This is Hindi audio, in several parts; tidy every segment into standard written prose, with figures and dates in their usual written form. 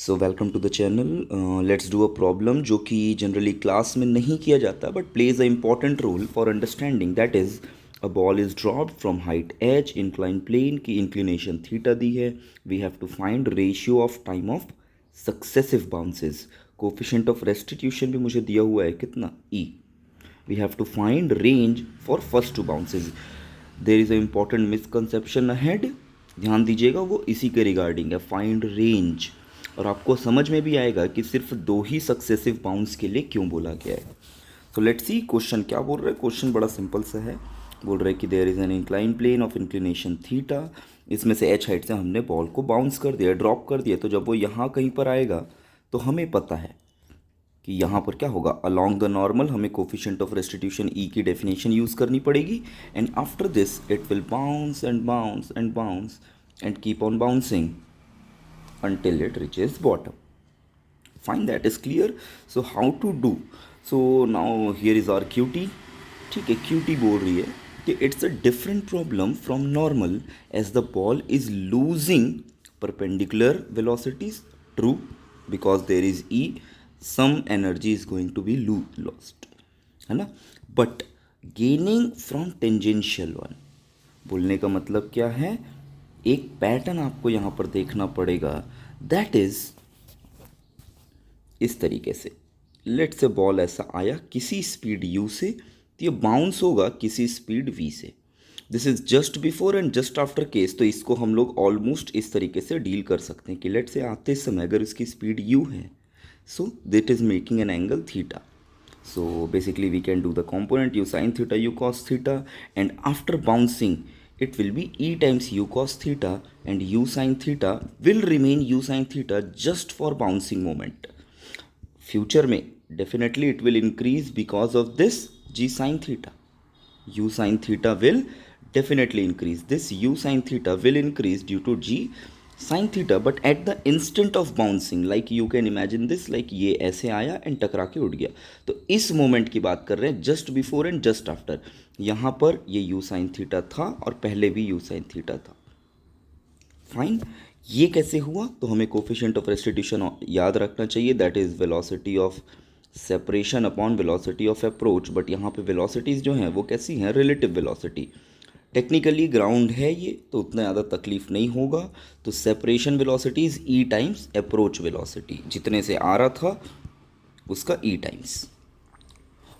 So welcome to the channel. Let's do a problem जो कि जनरली क्लास में नहीं किया जाता but plays a important role for understanding. That is a ball is dropped from height H incline plane की इंक्लिनेशन थीटा दी है। We have to find ratio of time of successive bounces. Coefficient of restitution भी मुझे दिया हुआ है कितना, e. We have to find range for first two bounces. There is a important misconception ahead, ध्यान दीजिएगा, वो इसी के रिगार्डिंग है, फाइंड रेंज। और आपको समझ में भी आएगा कि सिर्फ दो ही सक्सेसिव बाउंस के लिए क्यों बोला गया है। तो लेट्स सी क्वेश्चन क्या बोल रहे हैं। क्वेश्चन बड़ा सिंपल सा है, बोल रहे हैं कि there is an incline plane of inclination theta. इसमें से एच हाइट से हमने बॉल को बाउंस कर दिया, ड्रॉप कर दिया। तो जब वो यहाँ कहीं पर आएगा तो हमें पता है कि यहाँ पर क्या होगा, अलोंग द नॉर्मल हमें कोफिशिएंट ऑफ रेस्टिट्यूशन ई की डेफिनेशन यूज़ करनी पड़ेगी। And after this it will bounce and bounce and bounce and keep on bouncing until it reaches bottom. Fine, that is clear. So how to do? So now here is our QT. ठीक है, QT बोल रही है कि it's a different problem from normal as the ball is losing perpendicular velocities. True, because there is E, some energy is going to be lost, है ना, but gaining from tangential one। बोलने का मतलब क्या है, एक पैटर्न आपको यहाँ पर देखना पड़ेगा। दैट इज इस तरीके से, लेट से बॉल ऐसा आया किसी स्पीड u से, तो ये बाउंस होगा किसी स्पीड v से। This is just before and just after case. तो इसको हम लोग ऑलमोस्ट इस तरीके से डील कर सकते हैं कि लेट से आते समय अगर इसकी स्पीड u है, so that is making an angle theta. So basically we can do the component u sin theta u cos theta, and after bouncing it will be e times u cos theta, and u sin theta will remain u sin theta just for bouncing moment. Future में definitely it will increase because of this g sin theta. U sin theta will definitely increase. This u sin theta will increase due to g sin theta, but at the instant of bouncing, like you can imagine this, like ये ऐसे आया एंड टकरा के उड़ गया। तो इस मोमेंट की बात कर रहे हैं, just before and just after. यहाँ पर ये u sin थीटा था और पहले भी u sin थीटा था। फाइन, ये कैसे हुआ, तो हमें कोफिशिएंट ऑफ रेस्टिट्यूशन याद रखना चाहिए। That is velocity of separation upon velocity of approach. But यहाँ पे वेलोसिटीज़ जो हैं वो कैसी हैं, रिलेटिव वेलोसिटी। टेक्निकली ग्राउंड है ये, तो उतना ज़्यादा तकलीफ नहीं होगा। तो separation velocity is E times approach velocity, जितने से आ रहा था उसका e times.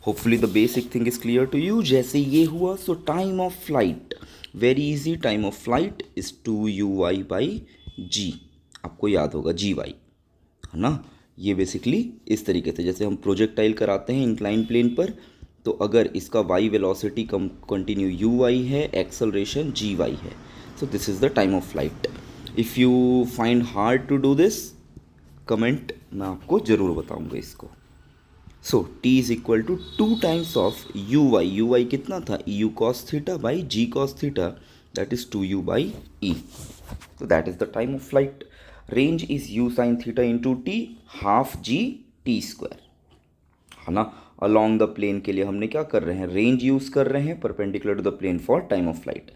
Hopefully the basic thing is clear to you. जैसे ये हुआ, so time of flight very easy. Time of flight is 2u(y) by g, आपको याद होगा gy, है ना। ये बेसिकली इस तरीके से जैसे हम प्रोजेक्टाइल कराते हैं इंक्लाइन प्लेन पर, तो अगर इसका y वेलोसिटी कम कंटिन्यू uy है, एक्सेलरेशन gy है, so this is the time of flight. If you find hard to do this, comment, मैं आपको ज़रूर बताऊंगा इसको। सो t is equal to 2 times of uy कितना था, eu cos theta by g cos theta, that is 2u by e। So that is the time of flight. Range is u sin theta into t, half g t square, है ना। अलॉन्ग द प्लेन के लिए हमने क्या कर रहे हैं, रेंज यूज़ कर रहे हैं perpendicular to the plane for time of flight.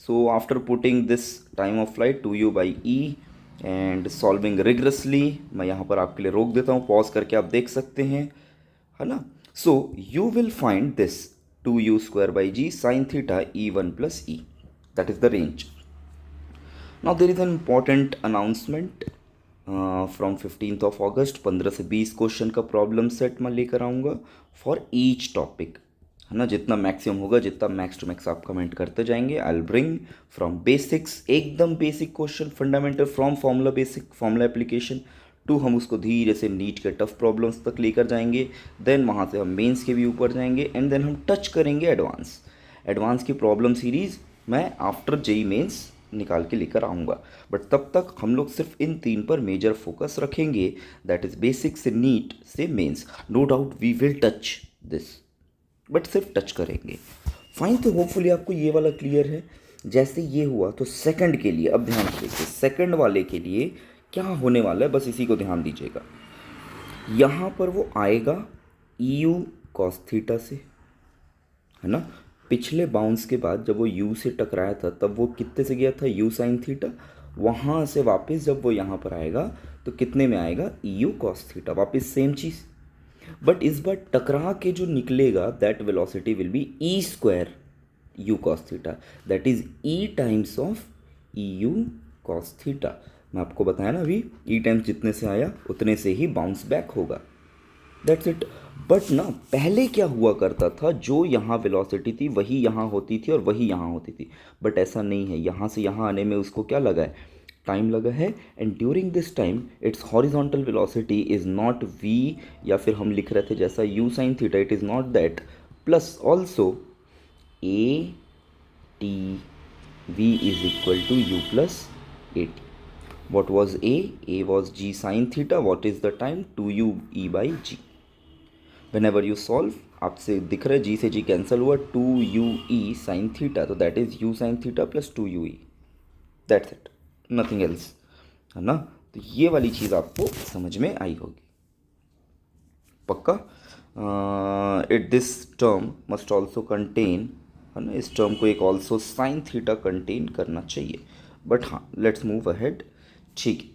So after putting this time of flight 2u by e and solving rigorously, मैं यहाँ पर आपके लिए रोक देता हूँ, पॉज करके आप देख सकते हैं, है ना। So you will find this 2u square by G sine theta e1 plus E, that is the range. Now there is an important announcement from 15th of August। 15 से 20 क्वेश्चन का प्रॉब्लम सेट मैं लेकर आऊँगा फॉर ईच टॉपिक, है ना। जितना मैक्सिमम होगा, जितना मैक्स टू मैक्स आप कमेंट करते जाएंगे। I will bring from basics, एकदम basic question, fundamental from formula basic formula application to, हम उसको धीरे से नीट के टफ प्रॉब्लम्स तक लेकर जाएंगे। देन वहाँ से हम मेंस के भी ऊपर जाएंगे एंड देन हम टच करेंगे एडवांस। एडवांस की प्रॉब्लम सीरीज़ मैं आफ्टर जेई मेंस निकाल के लेकर आऊँगा, बट तब तक हम लोग सिर्फ इन 3 पर मेजर फोकस रखेंगे, दैट इज़ बेसिक से नीट से mains. No doubt we will touch this, but सिर्फ टच करेंगे। फाइन, तो होपफुली आपको ये वाला क्लियर है। जैसे ये हुआ तो सेकंड के लिए, अब ध्यान रखिए, सेकंड वाले के लिए क्या होने वाला है, बस इसी को ध्यान दीजिएगा। यहाँ पर वो आएगा EU cos थीटा से, है ना। पिछले बाउंस के बाद जब वो u से टकराया था तब वो कितने से गया था, u sin थीटा। वहाँ से वापस जब वो यहाँ पर आएगा तो कितने में आएगा, यू कॉस थीटा, वापस सेम चीज़, बट इस बार टकरा के जो निकलेगा that velocity will be E square U cos theta, that is E times of E U cos theta. मैं आपको बताया ना अभी, ई टाइम्स जितने से आया उतने से ही बाउंस बैक होगा, दैट्स इट। बट ना पहले क्या हुआ करता था, जो यहाँ वेलोसिटी थी वही यहाँ होती थी और वही यहाँ होती थी, बट ऐसा नहीं है। यहाँ से यहाँ आने में उसको क्या लगा है, टाइम लगा है, and during this time its horizontal velocity is not V, या फिर हम लिख रहे थे जैसा U sine theta, it is not that, plus also A T V is equal to U plus A T. what was a? A was g sin theta. What is the time? 2u e by g. Whenever you solve, आपसे दिख रहा है g से g कैंसिल हुआ, 2u e sin theta, तो that is u sin theta plus 2u e. That's it, nothing else, है ना। तो ये वाली चीज़ आपको समझ में आई होगी पक्का। It this term must also contain, है ना, इस टर्म को एक ऑल्सो साइन थीटा कंटेन करना चाहिए, बट हाँ लेट्स मूव अहेड। ठीक है,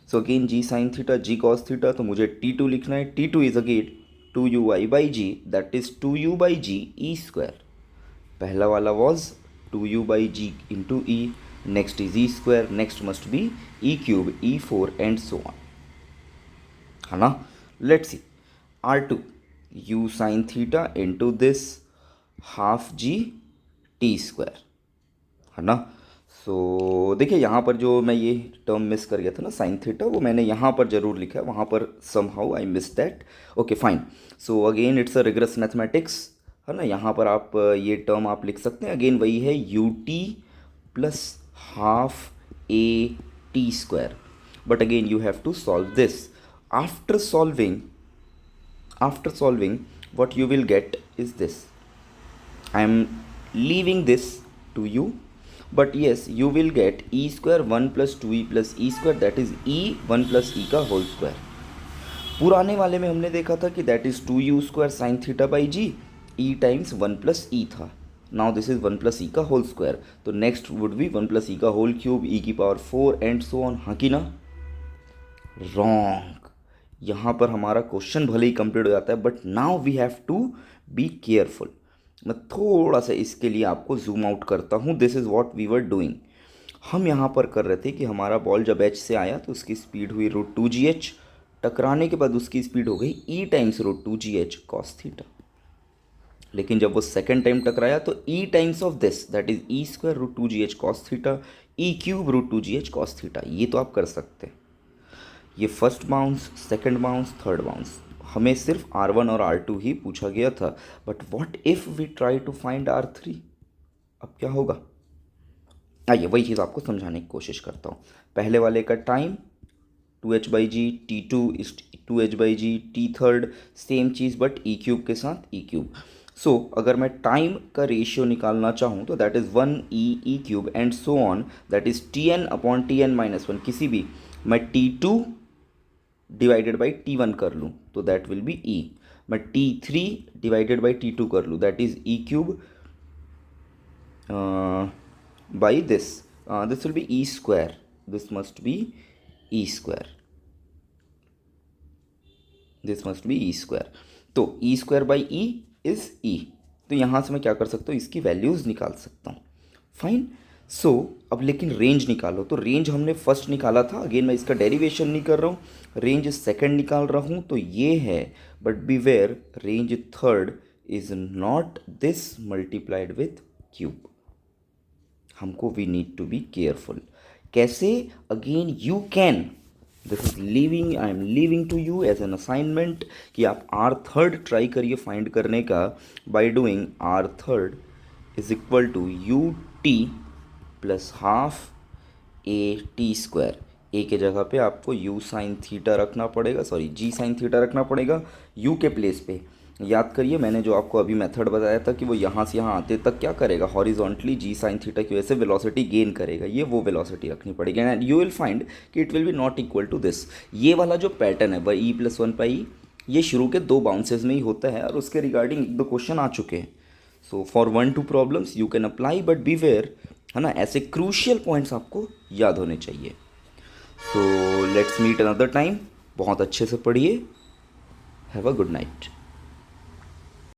so again G sine theta G cos theta, तो मुझे T2 लिखना है। T2 is again 2u by G, that is 2u by G E square. पहला वाला was 2u by G into E, next is E square, next must be E cube, E4 and so on, है ना। Let's see R2 u sine theta into this half G T square, है ना। सो देखिए यहाँ पर जो मैं ये टर्म मिस कर गया था ना साइन थीटा, वो मैंने यहाँ पर जरूर लिखा है, वहाँ पर somehow I miss that. Okay fine, so again it's a rigorous mathematics, है ना। यहाँ पर आप ये टर्म आप लिख सकते हैं, अगेन वही है U T plus half A T square, but again you have to solve this. After solving what you will get is this. I am leaving this to you, but yes you will get e square 1 plus 2e plus e square, that is e 1 plus e का होल स्क्वायर। पुराने वाले में हमने देखा था कि that is 2u square sine theta by g, e times 1 plus e था, now this is 1 plus e का होल स्क्वायर, तो next would be 1 plus e का होल क्यूब, e की पावर 4 एंड सो ऑन, हाँ कि ना। रॉन्ग, यहाँ पर हमारा क्वेश्चन भले ही कंप्लीट हो जाता है, but now we have to be careful. मैं थोड़ा सा इसके लिए आपको जूम आउट करता हूँ। This is what we were doing. हम यहाँ पर कर रहे थे कि हमारा बॉल जब एच से आया तो उसकी स्पीड हुई √2gh, टकराने के बाद उसकी स्पीड हो गई e times √2gh cos theta, लेकिन जब वो सेकेंड टाइम टकराया तो e times of this, that is e square √2gh cos theta, e cube √2gh cos theta. ये तो आप कर सकते हैं। ये first bounce, second bounce, third bounce, हमें सिर्फ R1 और R2 ही पूछा गया था, but what if we try to find R3, अब क्या होगा। आइए वही चीज़ आपको समझाने की कोशिश करता हूँ। पहले वाले का time 2h by G, T2 is 2h by G, T third same चीज़ बट ई क्यूब के साथ ई क्यूब। सो अगर मैं टाइम का रेशियो निकालना चाहूँ तो that is 1e cube and so on, that is Tn upon Tn-1, किसी भी मैं T2 डिवाइडेड बाई T1 कर लूँ तो दैट विल बी E, मैं T3 डिवाइडेड बाई T2 कर लूँ that is E cube by this will be E square, this must be E square, this must be E square. तो E square by E is E, तो यहाँ से मैं क्या कर सकता हूँ, इसकी वैल्यूज़ निकाल सकता हूँ। फाइन, सो अब लेकिन रेंज निकालो, तो रेंज हमने फर्स्ट निकाला था, अगेन मैं इसका डेरिवेशन नहीं कर रहा हूँ, रेंज सेकंड निकाल रहा हूँ, तो ये है, but beware range third is not this multiplied with cube. हमको we need to be careful. कैसे, again you can, this is leaving, I am leaving to you as an assignment कि आप आर थर्ड ट्राई करिए फाइंड करने का, by doing R third is equal to u T plus half A T square. A के जगह पे आपको यू साइन थीटा रखना पड़ेगा, सॉरी जी साइन थीटा रखना पड़ेगा यू के प्लेस पे। याद करिए मैंने जो आपको अभी मेथड बताया था कि वो यहाँ से यहाँ आते तक क्या करेगा, हॉरिजॉन्टली जी साइन थीटा की वजह से वेलोसिटी गेन करेगा, ये वो वेलोसिटी रखनी पड़ेगी, एंड यू विल फाइंड कि it will be not equal to this. ये वाला जो पैटर्न है वह E+1/e, ये शुरू के 2 बाउंसेस में ही होता है और उसके रिगार्डिंग 1-2 क्वेश्चन आ चुके हैं। So for 1-2 problems you can apply, but be aware, है ना, ऐसे क्रूशियल पॉइंट्स आपको याद होने चाहिए। So let's meet another time. बहुत अच्छे से पढ़िए। Have a good night.